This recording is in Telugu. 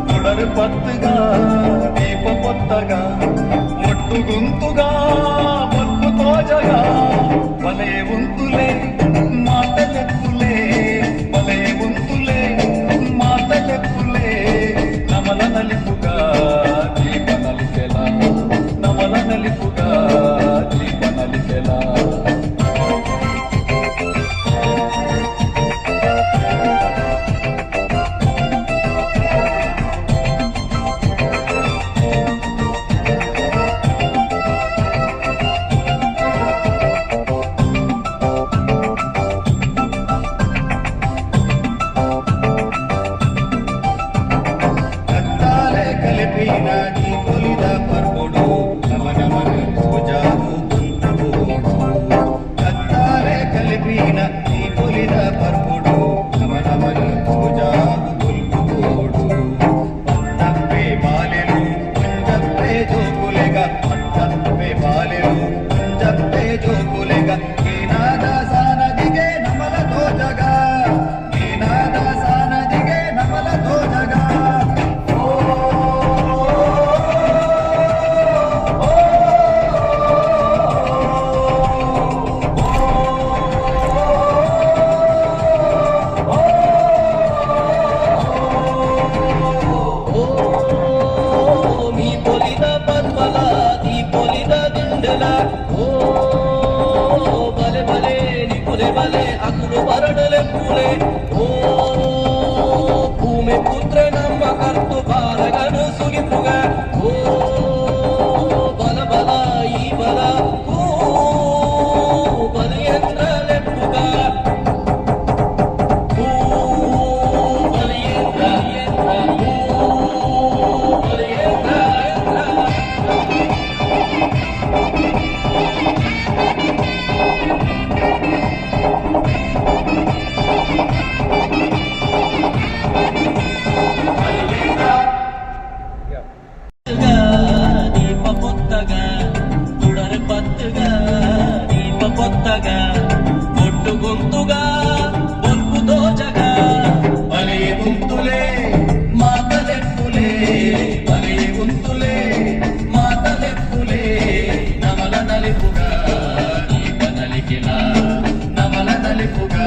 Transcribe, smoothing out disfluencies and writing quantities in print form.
గుడరు పత్తుగా దీప పొత్తగా మొట్టు గొంతుగా మొక్కు తోజగా భలే వంతులే మాటలెత్తులే భలే వంతులే మాటలెత్తులే నమల నలిపుగా దీప నలికెలా నమల నలిపుగా దీప నలికెలా నీ పొలిద పర్పుడు నమనమన సుజావు గుల్పుడు కత్తాలే కలిపిన నీ పొలిద పర్పుడు నమనమన సుజావు గుల్పుడు పట్టప్పే బాలెలు పుంజప్పే జోకులేగా పట్టప్పే బాలెలు పుంజప్పే జోకులేగా నీనాద సానదిగే నమల తోజగా నీనాద సానదిగే నమల తోజగా భలే అకులు వరడలే పూలే ఓ భూమి పుత్ర నమ్మ కర్తు బాలగను సుగిపుగా ఓ బల బల ఈ బల ఓ బల యంత్రలెప్పుగా ఓ బల యంత్ర ఓ బల యంత్ర మొట్టు గొంతుగా బొల్పు దోచగా భలే గుంతులే మాటలెప్పులే భలే గుంతులే మాటలెప్పులే నమల నలిపుగా దీప నలికిలా నమల నలిపుగా